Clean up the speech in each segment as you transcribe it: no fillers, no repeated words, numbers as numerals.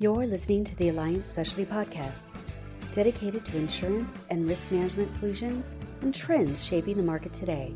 You're listening to the Alliant Specialty Podcast, dedicated to insurance and risk management solutions and trends shaping the market today.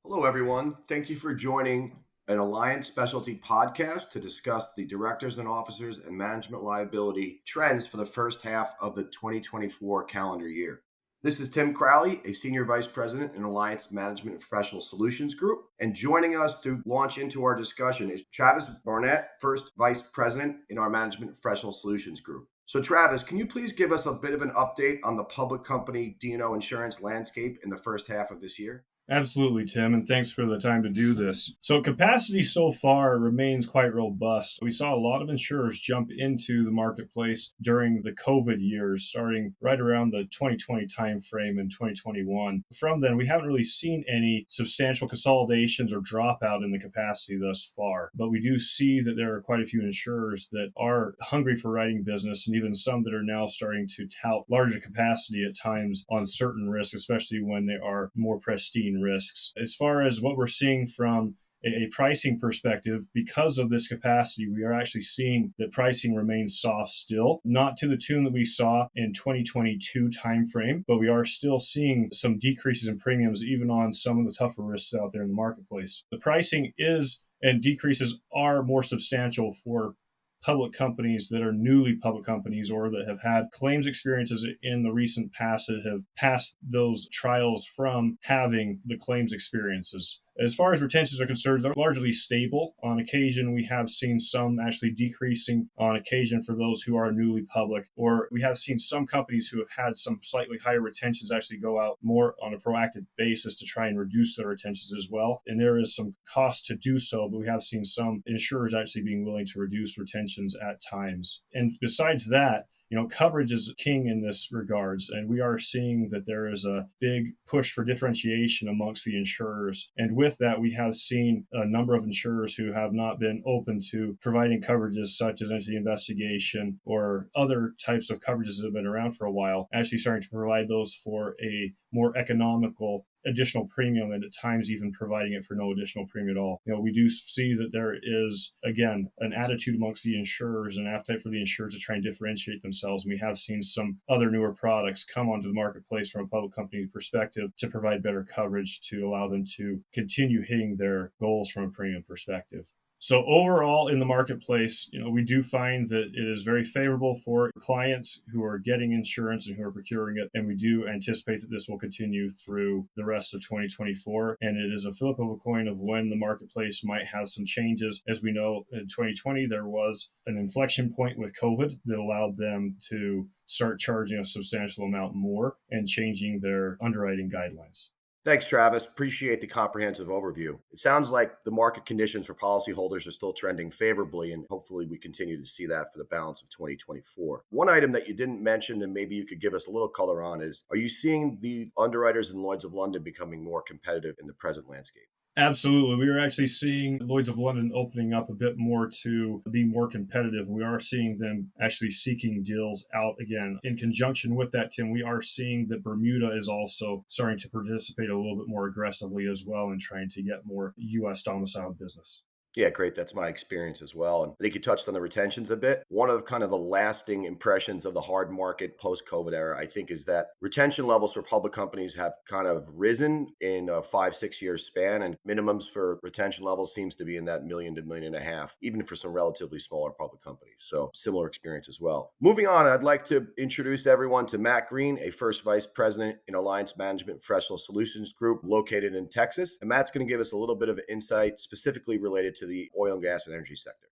Hello, everyone. Thank you for joining an Alliant Specialty Podcast to discuss the directors and officers and management liability trends for the first half of the 2024 calendar year. This is Tim Crowley, a Senior Vice President in Alliance Management and Professional Solutions Group. And joining us to launch into our discussion is Travis Barnett, First Vice President in our Management and Professional Solutions Group. So Travis, can you please give us a bit of an update on the public company D&O insurance landscape in the first half of this year? Absolutely, Tim, and thanks for the time to do this. So capacity so far remains quite robust. We saw a lot of insurers jump into the marketplace during the COVID years, starting right around the 2020 timeframe in 2021. From then, we haven't really seen any substantial consolidations or dropout in the capacity thus far. But we do see that there are quite a few insurers that are hungry for writing business, and even some that are now starting to tout larger capacity at times on certain risks, especially when they are more pristine risks. As far as what we're seeing from a pricing perspective, because of this capacity, we are actually seeing that pricing remains soft still, not to the tune that we saw in 2022 timeframe, but we are still seeing some decreases in premiums even on some of the tougher risks out there in the marketplace. The pricing is and decreases are more substantial for public companies that are newly public companies or that have had claims experiences in the recent past that have passed those trials from having the claims experiences. As far as retentions are concerned, they're largely stable. On occasion, we have seen some actually decreasing on occasion for those who are newly public, or we have seen some companies who have had some slightly higher retentions actually go out more on a proactive basis to try and reduce their retentions as well. And there is some cost to do so, but we have seen some insurers actually being willing to reduce retentions at times. And besides that, coverage is king in this regards, and we are seeing that there is a big push for differentiation amongst the insurers. And with that, we have seen a number of insurers who have not been open to providing coverages such as entity investigation or other types of coverages that have been around for a while, actually starting to provide those for a more economical additional premium, and at times even providing it for no additional premium at all. We do see that there is, again, an attitude amongst the insurers, an appetite for the insurers to try and differentiate themselves. We have seen some other newer products come onto the marketplace from a public company perspective to provide better coverage to allow them to continue hitting their goals from a premium perspective. So overall in the marketplace, we do find that it is very favorable for clients who are getting insurance and who are procuring it. And we do anticipate that this will continue through the rest of 2024. And it is a flip of a coin of when the marketplace might have some changes. As we know, in 2020, there was an inflection point with COVID that allowed them to start charging a substantial amount more and changing their underwriting guidelines. Thanks, Travis. Appreciate the comprehensive overview. It sounds like the market conditions for policyholders are still trending favorably, and hopefully we continue to see that for the balance of 2024. One item that you didn't mention, and maybe you could give us a little color on, is are you seeing the underwriters in Lloyd's of London becoming more competitive in the present landscape? Absolutely. We are actually seeing Lloyd's of London opening up a bit more to be more competitive. We are seeing them actually seeking deals out again. In conjunction with that, Tim, we are seeing that Bermuda is also starting to participate a little bit more aggressively as well in trying to get more U.S. domiciled business. Yeah, great. That's my experience as well. And I think you touched on the retentions a bit. One of kind of the lasting impressions of the hard market post-COVID era, I think, is that retention levels for public companies have kind of risen in a 5-6 year span, and minimums for retention levels seems to be in that $1 million to $1.5 million, even for some relatively smaller public companies. So similar experience as well. Moving on, I'd like to introduce everyone to Matt Green, a First Vice President in Alliance Management Professional Solutions Group located in Texas. And Matt's going to give us a little bit of insight specifically related to the oil and gas and energy sector.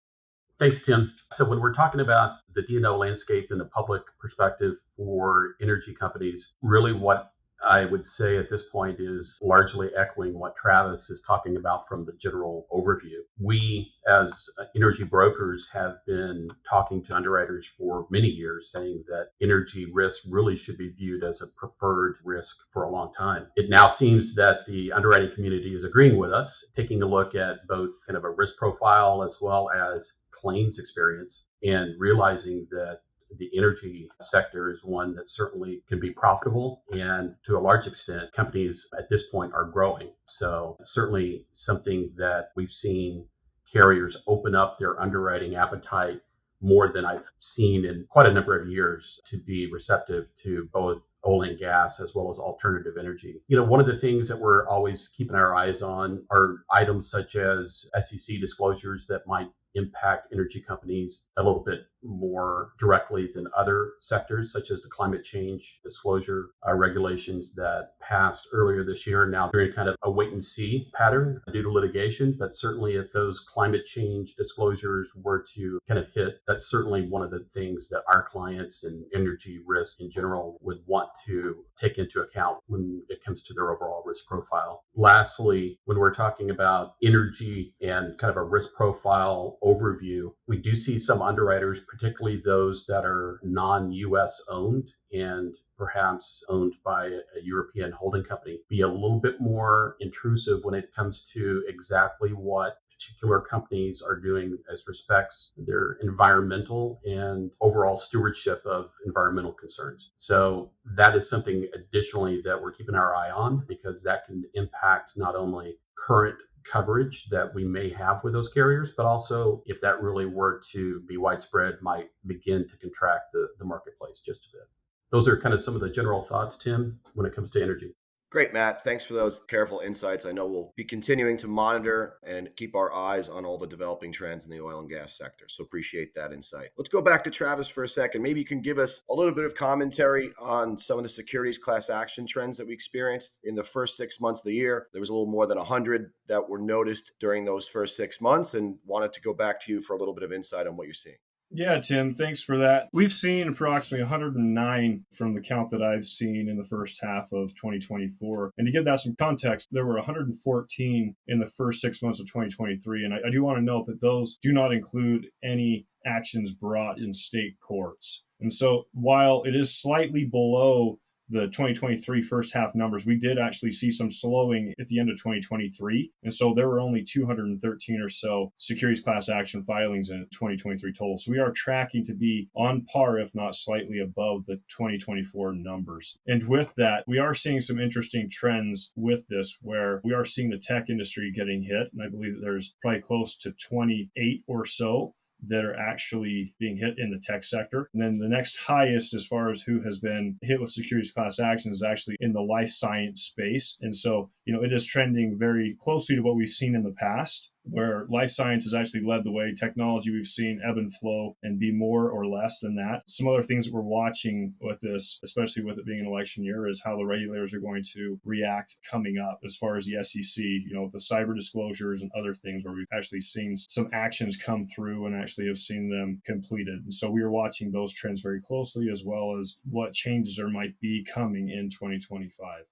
Thanks, Tim. So when we're talking about the D&O landscape in the public perspective for energy companies, really what I would say at this point is largely echoing what Travis is talking about from the general overview. We, as energy brokers, have been talking to underwriters for many years, saying that energy risk really should be viewed as a preferred risk for a long time. It now seems that the underwriting community is agreeing with us, taking a look at both kind of a risk profile as well as claims experience, and realizing that the energy sector is one that certainly can be profitable, and to a large extent, companies at this point are growing. So certainly something that we've seen carriers open up their underwriting appetite more than I've seen in quite a number of years to be receptive to both oil and gas as well as alternative energy. One of the things that we're always keeping our eyes on are items such as SEC disclosures that might impact energy companies a little bit more directly than other sectors, such as the climate change disclosure regulations that passed earlier this year. Now they're in kind of a wait and see pattern due to litigation, but certainly if those climate change disclosures were to kind of hit, that's certainly one of the things that our clients and energy risk in general would want to take into account when it comes to their overall risk profile. Lastly, when we're talking about energy and kind of a risk profile overview, we do see some underwriters, particularly those that are non-US owned and perhaps owned by a European holding company, be a little bit more intrusive when it comes to exactly what particular companies are doing as respects their environmental and overall stewardship of environmental concerns. So that is something additionally that we're keeping our eye on, because that can impact not only current coverage that we may have with those carriers, but also if that really were to be widespread, might begin to contract the marketplace just a bit. Those are kind of some of the general thoughts, Tim, when it comes to energy. Great, Matt. Thanks for those careful insights. I know we'll be continuing to monitor and keep our eyes on all the developing trends in the oil and gas sector. So appreciate that insight. Let's go back to Travis for a second. Maybe you can give us a little bit of commentary on some of the securities class action trends that we experienced in the first 6 months of the year. There was a little more than 100 that were noticed during those first 6 months, and wanted to go back to you for a little bit of insight on what you're seeing. Yeah, Tim, thanks for that. We've seen approximately 109 from the count that I've seen in the first half of 2024. And to give that some context, there were 114 in the first 6 months of 2023. And I do want to note that those do not include any actions brought in state courts. And so while it is slightly below the 2023 first half numbers, we did actually see some slowing at the end of 2023. And so there were only 213 or so securities class action filings in 2023 total. So we are tracking to be on par, if not slightly above the 2024 numbers. And with that, we are seeing some interesting trends with this, where we are seeing the tech industry getting hit. And I believe that there's probably close to 28 or so that are actually being hit in the tech sector. And then the next highest as far as who has been hit with securities class actions is actually in the life science space. And so, it is trending very closely to what we've seen in the past, where life science has actually led the way. Technology, we've seen ebb and flow and be more or less than that. Some other things that we're watching with this, especially with it being an election year, is how the regulators are going to react coming up as far as the SEC, the cyber disclosures and other things, where we've actually seen some actions come through and actually have seen them completed. And so we are watching those trends very closely, as well as what changes there might be coming in 2025.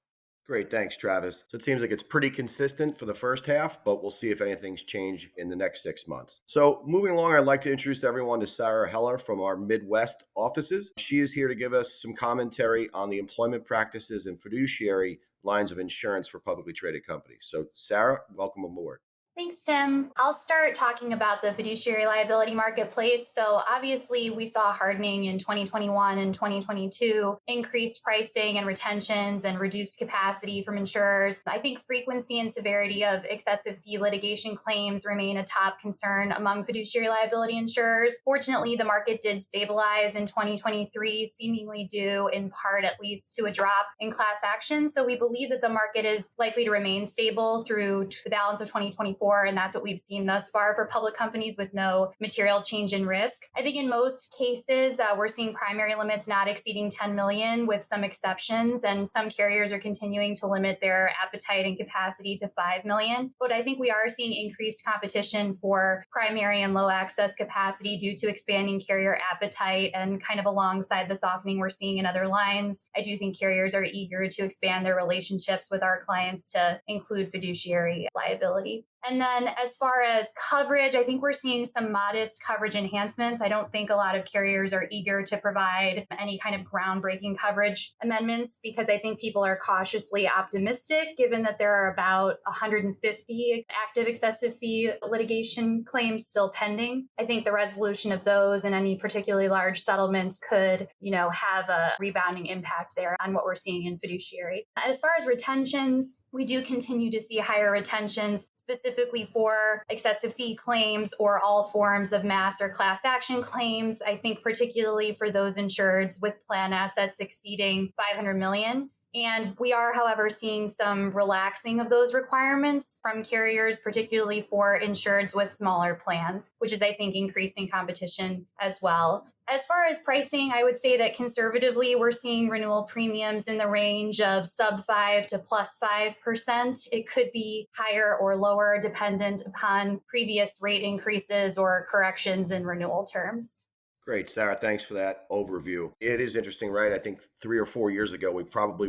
Great. Thanks, Travis. So it seems like it's pretty consistent for the first half, but we'll see if anything's changed in the next 6 months. So moving along, I'd like to introduce everyone to Sara Heller from our Midwest offices. She is here to give us some commentary on the employment practices and fiduciary lines of insurance for publicly traded companies. So Sara, welcome aboard. Thanks, Tim. I'll start talking about the fiduciary liability marketplace. So obviously we saw hardening in 2021 and 2022, increased pricing and retentions and reduced capacity from insurers. I think frequency and severity of excessive fee litigation claims remain a top concern among fiduciary liability insurers. Fortunately, the market did stabilize in 2023, seemingly due in part at least to a drop in class actions. So we believe that the market is likely to remain stable through the balance of 2024. And that's what we've seen thus far for public companies with no material change in risk. I think in most cases, we're seeing primary limits not exceeding 10 million with some exceptions. And some carriers are continuing to limit their appetite and capacity to 5 million. But I think we are seeing increased competition for primary and low access capacity due to expanding carrier appetite, and kind of alongside the softening we're seeing in other lines. I do think carriers are eager to expand their relationships with our clients to include fiduciary liability. And then as far as coverage, I think we're seeing some modest coverage enhancements. I don't think a lot of carriers are eager to provide any kind of groundbreaking coverage amendments, because I think people are cautiously optimistic, given that there are about 150 active excessive fee litigation claims still pending. I think the resolution of those and any particularly large settlements could, have a rebounding impact there on what we're seeing in fiduciary. As far as retentions, we do continue to see higher retentions, specifically for excessive fee claims or all forms of mass or class action claims. I think particularly for those insureds with plan assets exceeding 500 million. And we are, however, seeing some relaxing of those requirements from carriers, particularly for insureds with smaller plans, which is, I think, increasing competition as well. As far as pricing, I would say that conservatively, we're seeing renewal premiums in the range of sub 5 to plus 5%. It could be higher or lower dependent upon previous rate increases or corrections in renewal terms. Great, Sarah. Thanks for that overview. It is interesting, right? I think 3 or 4 years ago, we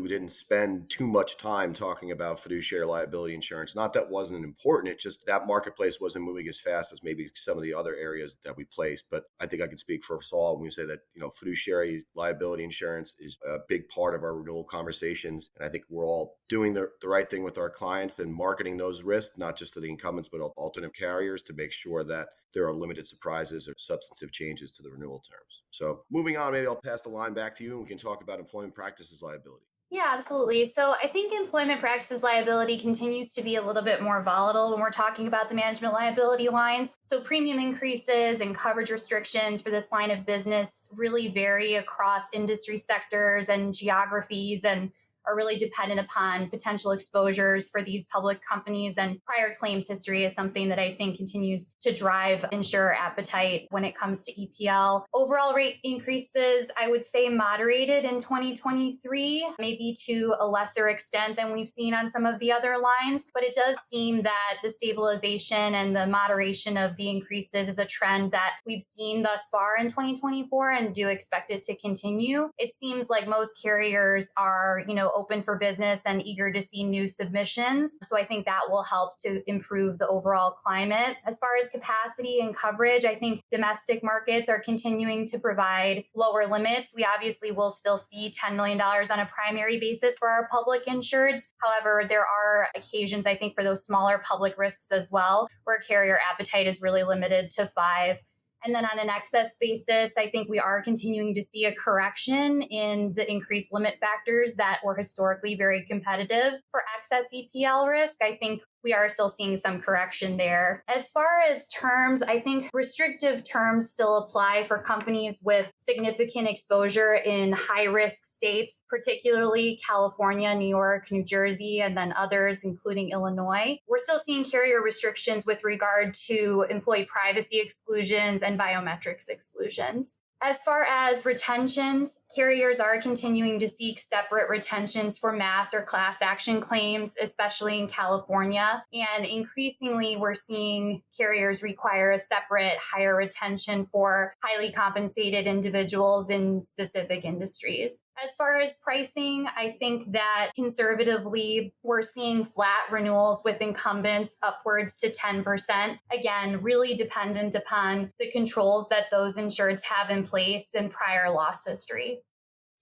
didn't spend too much time talking about fiduciary liability insurance. Not that wasn't important. It just that marketplace wasn't moving as fast as maybe some of the other areas that we placed. But I think I can speak for us all when we say that, fiduciary liability insurance is a big part of our renewal conversations. And I think we're all doing the right thing with our clients and marketing those risks, not just to the incumbents, but alternate carriers to make sure that there are limited surprises or substantive changes to the renewal terms. So moving on, maybe I'll pass the line back to you and we can talk about employment practices liability. Yeah, absolutely. So I think employment practices liability continues to be a little bit more volatile when we're talking about the management liability lines. So premium increases and coverage restrictions for this line of business really vary across industry sectors and geographies and are really dependent upon potential exposures for these public companies. And prior claims history is something that I think continues to drive insurer appetite when it comes to EPL. Overall rate increases, I would say moderated in 2023, maybe to a lesser extent than we've seen on some of the other lines. But it does seem that the stabilization and the moderation of the increases is a trend that we've seen thus far in 2024 and do expect it to continue. It seems like most carriers are, open for business and eager to see new submissions. So I think that will help to improve the overall climate. As far as capacity and coverage, I think domestic markets are continuing to provide lower limits. We obviously will still see $10 million on a primary basis for our public insureds. However, there are occasions, I think, for those smaller public risks as well, where carrier appetite is really limited to 5. And then on an excess basis, I think we are continuing to see a correction in the increased limit factors that were historically very competitive. For excess EPL risk, I think we are still seeing some correction there. As far as terms, I think restrictive terms still apply for companies with significant exposure in high-risk states, particularly California, New York, New Jersey, and then others, including Illinois. We're still seeing carrier restrictions with regard to employee privacy exclusions and biometrics exclusions. As far as retentions, carriers are continuing to seek separate retentions for mass or class action claims, especially in California. And increasingly, we're seeing carriers require a separate higher retention for highly compensated individuals in specific industries. As far as pricing, I think that conservatively, we're seeing flat renewals with incumbents upwards to 10%. Again, really dependent upon the controls that those insureds have in place and prior loss history.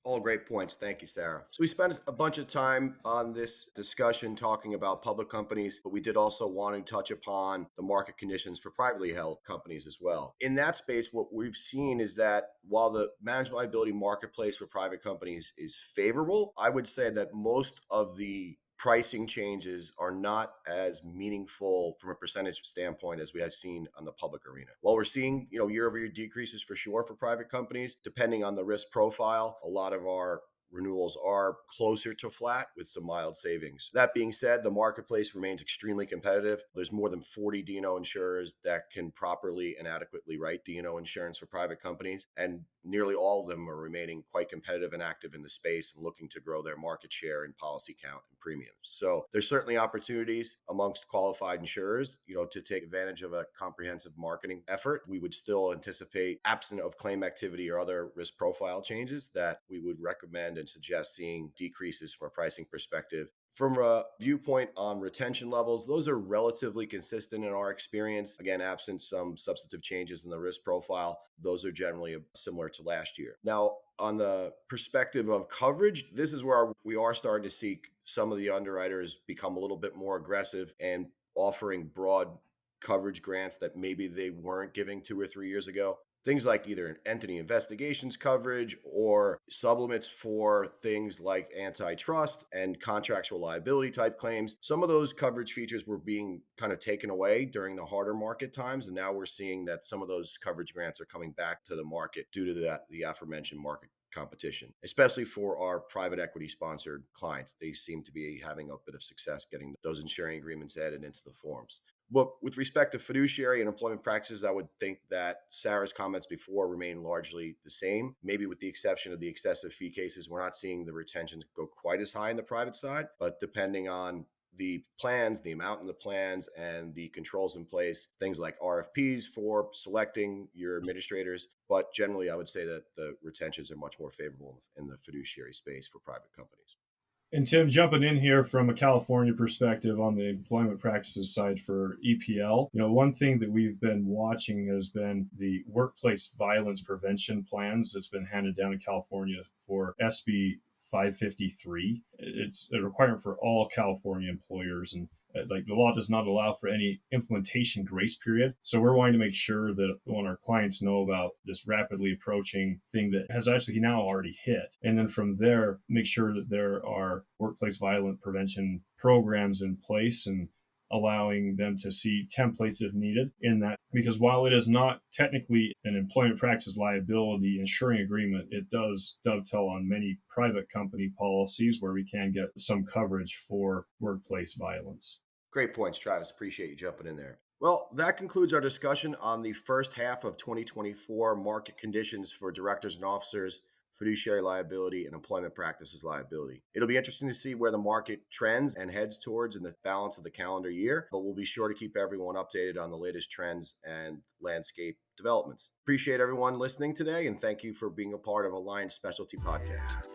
All great points. Thank you, Sarah. So we spent a bunch of time on this discussion talking about public companies, but we did also want to touch upon the market conditions for privately held companies as well. In that space, what we've seen is that while the management liability marketplace for private companies is favorable, I would say that most of the pricing changes are not as meaningful from a percentage standpoint as we have seen on the public arena. While we're seeing, year-over-year decreases for sure for private companies, depending on the risk profile, a lot of our renewals are closer to flat with some mild savings. That being said, the marketplace remains extremely competitive. There's more than 40 D&O insurers that can properly and adequately write D&O insurance for private companies, and nearly all of them are remaining quite competitive and active in the space and looking to grow their market share in policy count and premiums. So there's certainly opportunities amongst qualified insurers, to take advantage of a comprehensive marketing effort. We would still anticipate, absent of claim activity or other risk profile changes, that we would recommend and suggest seeing decreases from a pricing perspective. From a viewpoint on retention levels, those are relatively consistent in our experience. Again, absent some substantive changes in the risk profile, those are generally similar to last year. Now, on the perspective of coverage, this is where we are starting to see some of the underwriters become a little bit more aggressive and offering broad coverage grants that maybe they weren't giving 2 or 3 years ago. Things like either entity investigations coverage or sublimits for things like antitrust and contractual liability type claims. Some of those coverage features were being kind of taken away during the harder market times. And now we're seeing that some of those coverage grants are coming back to the market due to the aforementioned market competition, especially for our private equity sponsored clients. They seem to be having a bit of success getting those insuring agreements added into the forms. But with respect to fiduciary and employment practices, I would think that Sarah's comments before remain largely the same, maybe with the exception of the excessive fee cases. We're not seeing the retentions go quite as high in the private side, but depending on the plans, the amount in the plans, and the controls in place, things like RFPs for selecting your administrators. But generally, I would say that the retentions are much more favorable in the fiduciary space for private companies. And Tim, jumping in here from a California perspective on the employment practices side for EPL, one thing that we've been watching has been the workplace violence prevention plans that's been handed down in California for SB 553. It's a requirement for all California employers, and like the law does not allow for any implementation grace period. So we're wanting to make sure that when our clients know about this rapidly approaching thing that has actually now already hit, and then from there, make sure that there are workplace violence prevention programs in place and allowing them to see templates if needed in that, because while it is not technically an employment practices liability insuring agreement, it does dovetail on many private company policies where we can get some coverage for workplace violence. Great points, Travis. Appreciate you jumping in there. Well, that concludes our discussion on the first half of 2024 market conditions for directors and officers, fiduciary liability, and employment practices liability. It'll be interesting to see where the market trends and heads towards in the balance of the calendar year, but we'll be sure to keep everyone updated on the latest trends and landscape developments. Appreciate everyone listening today, and thank you for being a part of Alliant Specialty Podcast.